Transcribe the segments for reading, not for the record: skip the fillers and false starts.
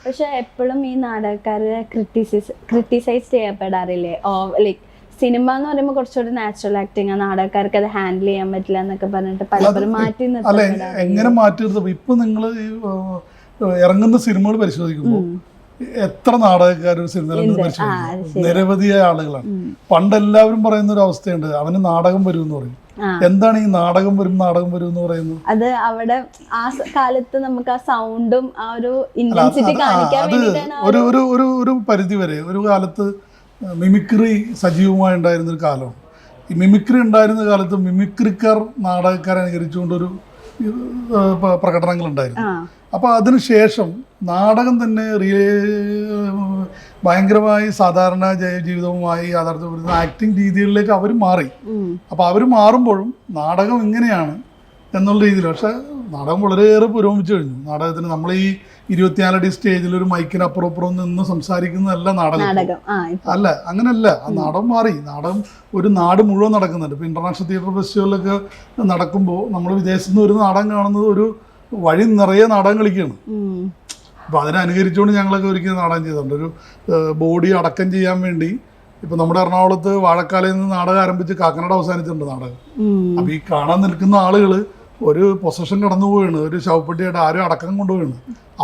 പക്ഷെ എപ്പോഴും ഈ നാടകക്കാരെ ക്രിട്ടിസൈസ് ചെയ്യപ്പെടാറില്ലേ? ലൈക്ക് സിനിമ എന്ന് പറയുമ്പോൾ കുറച്ചുകൂടി നാച്ചുറൽ ആക്ടിങ്, നാടകക്കാർക്ക് അത് ഹാൻഡിൽ ചെയ്യാൻ പറ്റില്ല എന്നൊക്കെ പറഞ്ഞിട്ട് പലപ്പോഴും മാറ്റി നിർത്താൻ. എങ്ങനെ മാറ്റി നിർത്തും? ഇപ്പൊ നിങ്ങൾ ഇറങ്ങുന്ന സിനിമകൾ പരിശോധിക്കുമ്പോൾ എത്ര നാടകക്കാർ ഒരു സിനിമയിലുണ്ട് പരിശോധിക്കും? നിരവധിയായ ആളുകളാണ്. പണ്ട് എല്ലാവരും പറയുന്ന ഒരു അവസ്ഥയുണ്ട്, അവന് നാടകം വരും എന്ന് പറയും. എന്താണ് ഈ നാടകം വരും എന്ന് പറയുന്നത്? അത് അവിടെ ആ കാലത്ത് നമുക്ക് ആ സൗണ്ടും ആ ഒരു ഇന്റൻസിറ്റി കാണിക്കാൻ വേണ്ടിയിട്ടാണ്. ഒരു പരിധി വരെ ഒരു കാലത്ത് മിമിക്രി സജീവമായി ഉണ്ടായിരുന്നൊരു കാലമാണ്. ഈ മിമിക്രി ഉണ്ടായിരുന്ന കാലത്ത് മിമിക്രിക്കാർ നാടകക്കാരെ അനുകരിച്ചുകൊണ്ടൊരു പ്രകടനങ്ങളുണ്ടായിരുന്നു. അപ്പോൾ അതിനുശേഷം നാടകം തന്നെ ഭയങ്കരമായി സാധാരണ ജീവിതവുമായി യാഥാർത്ഥ്യപ്പെടുന്ന ആക്ടിങ് രീതികളിലേക്ക് അവർ മാറി. അപ്പോൾ അവർ മാറുമ്പോഴും നാടകം ഇങ്ങനെയാണ് എന്നുള്ള രീതിയിൽ. പക്ഷേ നാടകം വളരെയേറെ പുരോഗമിച്ചു കഴിഞ്ഞു. നാടകത്തിന് നമ്മൾ ഈ 24 അടി സ്റ്റേജിൽ ഒരു മൈക്കിന് അപ്പുറം നിന്ന് സംസാരിക്കുന്നതല്ല നാടകം. അല്ല, അങ്ങനെയല്ല. ആ നാടകം മാറി. നാടകം ഒരു നാട് മുഴുവൻ നടക്കുന്നുണ്ട്. ഇപ്പോൾ ഇൻ്റർനാഷണൽ തിയേറ്റർ ഫെസ്റ്റിവലൊക്കെ നടക്കുമ്പോൾ നമ്മൾ വിദേശത്ത് നിന്ന് ഒരു നാടകം കാണുന്നത് ഒരു വഴി നിറയെ നാടകം കളിക്കുകയാണ്. അപ്പോൾ അതിനനുകരിച്ചുകൊണ്ട് ഞങ്ങളൊക്കെ ഒരിക്കലും നാടകം ചെയ്തിട്ടുണ്ട്. ഒരു ബോഡി അടക്കം ചെയ്യാൻ വേണ്ടി ഇപ്പോൾ നമ്മുടെ എറണാകുളത്ത് വാഴക്കാലയിൽ നിന്ന് നാടകം ആരംഭിച്ച് കാക്കനാട് അവസാനിച്ചിട്ടുണ്ട് നാടകം. അപ്പോൾ ഈ കാണാൻ നിൽക്കുന്ന ആളുകൾ ഒരു പൊസഷൻ കടന്നു പോവുകയാണ്, ഒരു ശവപ്പെട്ടിയായിട്ട് ആരും അടക്കം കൊണ്ടുപോവുകയാണ്.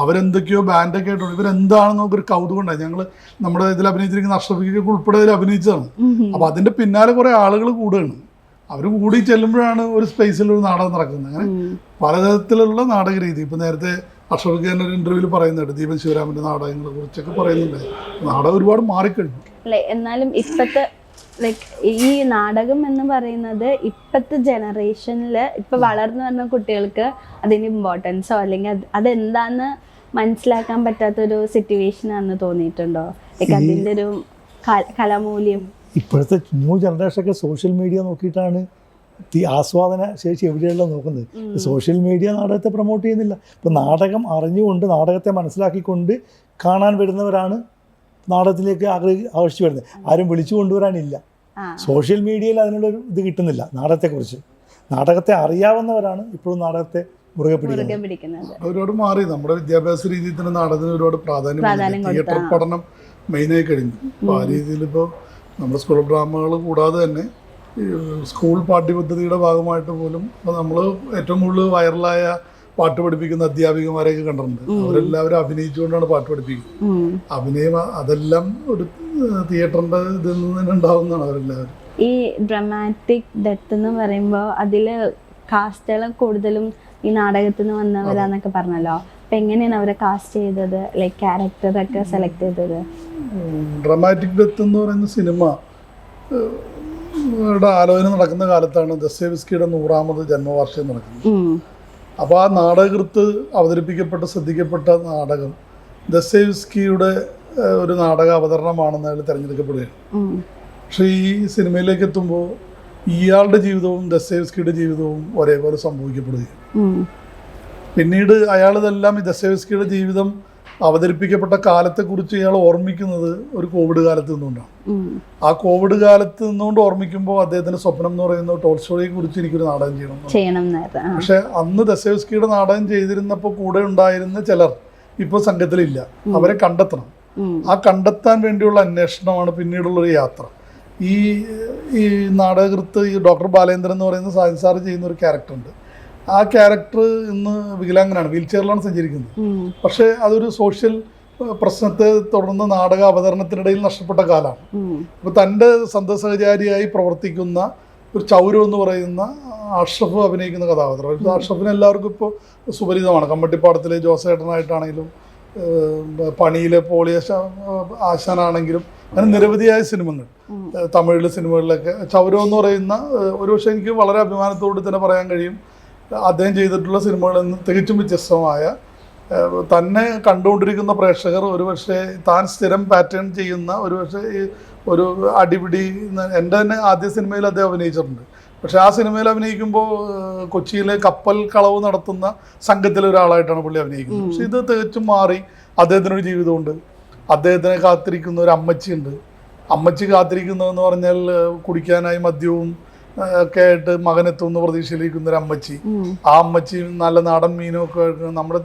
അവരെന്തൊക്കെയോ ബാൻഡൊക്കെ ആയിട്ടുണ്ട്. ഇവരെന്താണെന്ന് നമുക്കൊരു കൗതുകം ഉണ്ടായി. ഞങ്ങൾ നമ്മുടെ ഇതിൽ അഭിനയിച്ചിരിക്കുന്ന അഷ്റഫിക്കൊക്കെ ഉൾപ്പെടെ ഇതിൽ അഭിനയിച്ചതാണ്. അപ്പോൾ അതിൻ്റെ പിന്നാലെ കുറേ ആളുകൾ കൂടുകയാണ്. അവർ കൂടി ചെല്ലുമ്പോഴാണ് ഒരു സ്പേസിൽ ഒരു നാടകം നടക്കുന്നത്. അങ്ങനെ പലതരത്തിലുള്ള നാടക രീതി. ഇപ്പോൾ നേരത്തെ അഷ്റഫിക്ക് തന്നെ ഒരു ഇൻ്റർവ്യൂവിൽ പറയുന്നുണ്ട്, ദീപൻ ശിവരാമൻ്റെ നാടകങ്ങളെ കുറിച്ചൊക്കെ പറയുന്നുണ്ട്. നാടകം ഒരുപാട് മാറിക്കഴിഞ്ഞു. അല്ലേ? എന്നാലും ഇപ്പോഴത്തെ ലൈക്ക് ഈ നാടകം എന്ന് പറയുന്നത് ഇപ്പോഴത്തെ ജനറേഷനിൽ ഇപ്പം വളർന്നു വരുന്ന കുട്ടികൾക്ക് അതിൻ്റെ ഇമ്പോർട്ടൻസോ അല്ലെങ്കിൽ അതെന്താന്ന് മനസ്സിലാക്കാൻ പറ്റാത്തൊരു സിറ്റുവേഷൻ ആണെന്ന് തോന്നിയിട്ടുണ്ടോ? ലൈക്ക് അതിൻ്റെ ഒരു കലാമൂല്യം. ഇപ്പോഴത്തെ ന്യൂ ജനറേഷനൊക്കെ സോഷ്യൽ മീഡിയ നോക്കിയിട്ടാണ് ആസ്വാദന ശേഷി എവിടെയുള്ള നോക്കുന്നത്. സോഷ്യൽ മീഡിയ നാടകത്തെ പ്രൊമോട്ട് ചെയ്യുന്നില്ല. ഇപ്പോൾ നാടകം അറിഞ്ഞുകൊണ്ട് നാടകത്തെ മനസ്സിലാക്കിക്കൊണ്ട് കാണാൻ വരുന്നവരാണ് നാടകത്തിലേക്ക് ആകർഷിച്ചു വരുന്നത്. ആരും വിളിച്ചു കൊണ്ടുവരാനില്ല. സോഷ്യൽ മീഡിയയിൽ അതിനുള്ളൊരു ഇത് കിട്ടുന്നില്ല. നാടകത്തെക്കുറിച്ച് നാടകത്തെ അറിയാവുന്നവരാണ് ഇപ്പോഴും നാടകത്തെ മുറുകെ പിടിക്കുന്നത്. ഒരുപാട് മാറി. നമ്മുടെ വിദ്യാഭ്യാസ രീതിയിൽ തന്നെ നാടകത്തിന് ഒരുപാട് പ്രാധാന്യം, തിയേറ്റർ പഠനം മെയിനായി കഴിഞ്ഞു. അപ്പോൾ ആ രീതിയിൽ ഇപ്പോൾ നമ്മുടെ സ്കൂൾ ഡ്രാമകൾ കൂടാതെ തന്നെ സ്കൂൾ പാഠ്യപദ്ധതിയുടെ ഭാഗമായിട്ട് പോലും ഇപ്പോൾ നമ്മൾ ഏറ്റവും കൂടുതൽ വൈറലായ പാട്ട് പഠിപ്പിക്കുന്ന അധ്യാപികമാരെയൊക്കെ കണ്ടിട്ടുണ്ട്. അവരെല്ലാവരും അഭിനയിച്ചുകൊണ്ടാണ് പാട്ട് പഠിപ്പിക്കുന്നത്. അഭിനയം അതെല്ലാം ഒരു തിയേറ്ററിന്റെ ഇതിൽ നിന്ന് തന്നെ ഉണ്ടാവുന്നതാണ് അവരെല്ലാവരും. ഈ ഡ്രമാറ്റിക് ഡെത്ത് എന്ന് പറയുമ്പോൾ അതിൽ കാസ്റ്റുകൾ കൂടുതലും ഈ നാടകത്തിൽ നിന്ന് വന്നവരാന്നൊക്കെ പറഞ്ഞല്ലോ. അപ്പം എങ്ങനെയാണ് അവരെ കാസ്റ്റ് ചെയ്തത്? ലൈക്ക് ക്യാരക്ടറൊക്കെ സെലക്ട് ചെയ്തത്? ഡ്രമാറ്റിക് ഡെത്ത് എന്ന് പറയുന്ന സിനിമ ആലോചന നടക്കുന്ന കാലത്താണ് ദസ്തയേവ്സ്കിയുടെ 100ാമത് ജന്മവാർഷികം നടക്കുന്നത്. അപ്പോൾ ആ നാടകകൃത്ത് അവതരിപ്പിക്കപ്പെട്ട ശ്രദ്ധിക്കപ്പെട്ട നാടകം ദസ്തയേവ്സ്കിയുടെ ഒരു നാടക അവതരണമാണെന്ന് അയാൾ തിരഞ്ഞെടുക്കപ്പെടുകയാണ്. പക്ഷേ ഈ സിനിമയിലേക്ക് എത്തുമ്പോൾ ഇയാളുടെ ജീവിതവും ദസ്തയേവ്സ്കിയുടെ ജീവിതവും ഒരേപോലെ സംഭവിക്കപ്പെടുകയാണ്. പിന്നീട് അയാളിതെല്ലാം ഈ ദസ്തയേവ്സ്കിയുടെ ജീവിതം അവതരിപ്പിക്കപ്പെട്ട കാലത്തെക്കുറിച്ച് ഇയാൾ ഓർമ്മിക്കുന്നത് ഒരു കോവിഡ് കാലത്ത് നിന്നുകൊണ്ടാണ്. ആ കോവിഡ് കാലത്ത് നിന്നുകൊണ്ട് ഓർമ്മിക്കുമ്പോൾ അദ്ദേഹത്തിന്റെ സ്വപ്നം എന്ന് പറയുന്നത് ടോൾസ്റ്റോയെ കുറിച്ച് എനിക്കൊരു നാടകം ചെയ്യണം. പക്ഷെ അന്ന് ദസ്തയേവ്സ്കിയുടെ നാടകം ചെയ്തിരുന്നപ്പോൾ കൂടെ ഉണ്ടായിരുന്ന ചിലർ ഇപ്പോൾ സംഘത്തിലില്ല. അവരെ കണ്ടെത്തണം. ആ കണ്ടെത്താൻ വേണ്ടിയുള്ള അന്വേഷണമാണ് പിന്നീടുള്ളൊരു യാത്ര. ഈ നാടകകൃത്ത് ഈ ഡോക്ടർ ബാലേന്ദ്രൻ എന്ന് പറയുന്ന സാജൻ സാറ് ചെയ്യുന്ന ഒരു ക്യാരക്ടറുണ്ട്. ആ ക്യാരക്ടർ ഇന്ന് വികലാംഗനാണ്, വീൽ ചെയറിലാണ് സഞ്ചരിക്കുന്നത്. പക്ഷേ അതൊരു സോഷ്യൽ പ്രശ്നത്തെ തുടർന്ന് നാടക അവതരണത്തിനിടയിൽ നഷ്ടപ്പെട്ട കാലമാണ്. അപ്പോൾ തൻ്റെ സഹചാരിയായി പ്രവർത്തിക്കുന്ന ഒരു ചൗരു എന്ന് പറയുന്ന അഷ്റഫ് അഭിനയിക്കുന്ന കഥാപാത്രം. അഷ്റഫിന് എല്ലാവർക്കും ഇപ്പോൾ സുപരിതമാണ്. കമ്മട്ടിപ്പാടത്തിലെ ജോസേട്ടനായിട്ടാണെങ്കിലും പണിയിലെ പോളിയ ആശാനാണെങ്കിലും അങ്ങനെ നിരവധിയായ സിനിമകൾ തമിഴിലെ സിനിമകളിലൊക്കെ ചൗരു എന്ന് പറയുന്ന ഒരു പക്ഷേ എനിക്ക് വളരെ അഭിമാനത്തോട് തന്നെ പറയാൻ കഴിയും, അദ്ദേഹം ചെയ്തിട്ടുള്ള സിനിമകളിൽ നിന്ന് തികച്ചും വ്യത്യസ്തമായ തന്നെ കണ്ടുകൊണ്ടിരിക്കുന്ന പ്രേക്ഷകർ ഒരുപക്ഷെ താൻ സ്ഥിരം പാറ്റേൺ ചെയ്യുന്ന ഒരു അടിപിടി. എൻ്റെ തന്നെ ആദ്യ സിനിമയിൽ അദ്ദേഹം അഭിനയിച്ചിട്ടുണ്ട്. പക്ഷെ ആ സിനിമയിൽ അഭിനയിക്കുമ്പോൾ കൊച്ചിയിലെ കപ്പൽ കളവ് നടത്തുന്ന സംഘത്തിലെ ഒരാളായിട്ടാണ് പുള്ളി അഭിനയിക്കുന്നത്. പക്ഷെ ഇത് തികച്ചും മാറി. അദ്ദേഹത്തിനൊരു ജീവിതമുണ്ട്. അദ്ദേഹത്തിനെ കാത്തിരിക്കുന്ന ഒരു അമ്മച്ചിയുണ്ട്. അമ്മച്ചി കാത്തിരിക്കുന്നതെന്ന് പറഞ്ഞാൽ കുടിക്കാനായി മദ്യവും ഒക്കെ ആയിട്ട് മകനെത്തുന്ന പ്രതീക്ഷയിലിരിക്കുന്ന ഒരു അമ്മച്ചി. ആ അമ്മച്ചി നല്ല നാടൻ മീനും ഒക്കെ നമ്മുടെ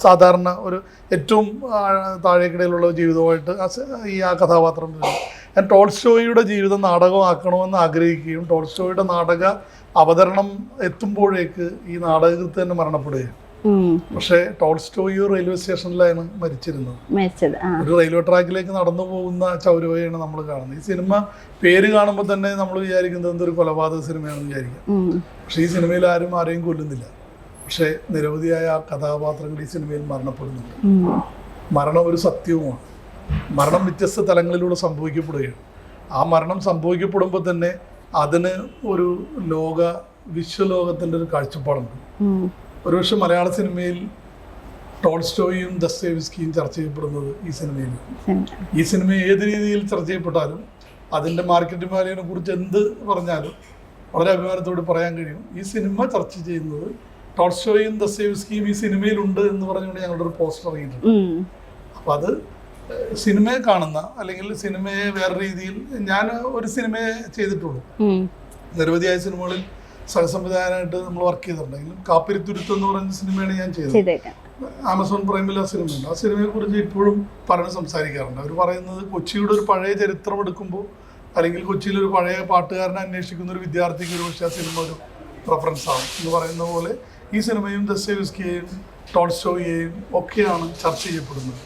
സാധാരണ ഒരു ഏറ്റവും താഴേക്കിടയിലുള്ള ജീവിതമായിട്ട് ആ കഥാപാത്രം വരും. ഞാൻ ടോൾസ്റ്റോയിയുടെ ജീവിതം നാടകമാക്കണമെന്ന് ആഗ്രഹിക്കുകയും ടോൾസ്റ്റോയിയുടെ നാടക അവതരണം എത്തുമ്പോഴേക്ക് ഈ നാടകകൃത്ത് തന്നെ മരണപ്പെടുകയാണ്. പക്ഷേ ടോൾസ്റ്റോയി റെയിൽവേ സ്റ്റേഷനിലാണ് മരിച്ചിരുന്നത്. ഒരു റെയിൽവേ ട്രാക്കിലേക്ക് നടന്നു പോകുന്ന ചൗരവയാണ് നമ്മൾ കാണുന്നത്. ഈ സിനിമ പേര് കാണുമ്പോൾ തന്നെ നമ്മൾ വിചാരിക്കുന്നത് എന്തൊരു കൊലപാതക സിനിമയാണെന്ന് വിചാരിക്കാം. പക്ഷേ ഈ സിനിമയിൽ ആരെയും കൊല്ലുന്നില്ല. പക്ഷേ നിരവധിയായ ആ കഥാപാത്രങ്ങൾ ഈ സിനിമയിൽ മരണപ്പെടുന്നുണ്ട്. മരണം ഒരു സത്യവുമാണ്. മരണം വ്യത്യസ്ത തലങ്ങളിലൂടെ സംഭവിക്കപ്പെടുകയാണ്. ആ മരണം സംഭവിക്കപ്പെടുമ്പോൾ തന്നെ അതിന് ഒരു വിശ്വലോകത്തിൻ്റെ ഒരു കാഴ്ചപ്പാടുണ്ട്. ഒരുപക്ഷെ മലയാള സിനിമയിൽ ടോൾസ്റ്റോയും ദസ്തയേവ്സ്കിയും ചർച്ച ചെയ്യപ്പെടുന്നത് ഈ സിനിമയിൽ. ഈ സിനിമ ഏത് രീതിയിൽ ചർച്ച ചെയ്യപ്പെട്ടാലും അതിൻ്റെ മാർക്കറ്റ് വാല്യൂവിനെ കുറിച്ച് എന്ത് പറഞ്ഞാലും വളരെ അഭിമാനത്തോട് പറയാൻ കഴിയും ഈ സിനിമ ചർച്ച ചെയ്യുന്നത് ടോൾസ്റ്റോയും ദസ്തയേവ്സ്കിയും ഈ സിനിമയിലുണ്ട് എന്ന് പറഞ്ഞുകൊണ്ട് ഞങ്ങളുടെ ഒരു പോസ്റ്റർ ഇറങ്ങിയിട്ടുണ്ട്. അപ്പോൾ അത് സിനിമയെ കാണുന്ന അല്ലെങ്കിൽ സിനിമയെ വേറെ രീതിയിൽ ഞാൻ ഒരു സിനിമയെ ചെയ്തിട്ടുള്ളൂ. നിരവധിയായ സിനിമകളിൽ സഹസംവിധായകനായിട്ട് നമ്മൾ വർക്ക് ചെയ്തിട്ടുണ്ടെങ്കിലും കാപ്പിരിത്തുരുത്ത് എന്ന് പറയുന്ന സിനിമയാണ് ഞാൻ ചെയ്തത്. ആമസോൺ പ്രൈമിൽ ആ സിനിമയുണ്ട്. ആ സിനിമയെ കുറിച്ച് ഇപ്പോഴും പറഞ്ഞ് സംസാരിക്കാറുണ്ട്. അവർ പറയുന്നത് കൊച്ചിയുടെ ഒരു പഴയ ചരിത്രം എടുക്കുമ്പോൾ അല്ലെങ്കിൽ കൊച്ചിയിൽ ഒരു പഴയ പാട്ടുകാരനെ അന്വേഷിക്കുന്ന ഒരു വിദ്യാർത്ഥിക്ക് ഒരു പക്ഷേ ആ സിനിമ ഒരു റെഫറൻസ് ആവും എന്ന് പറയുന്ന പോലെ ഈ സിനിമയും ദസ്തയേവ്സ്കിയെയും ടോൾസ്റ്റോയിയെയും ഒക്കെയാണ് ചർച്ച ചെയ്യപ്പെടുന്നത്.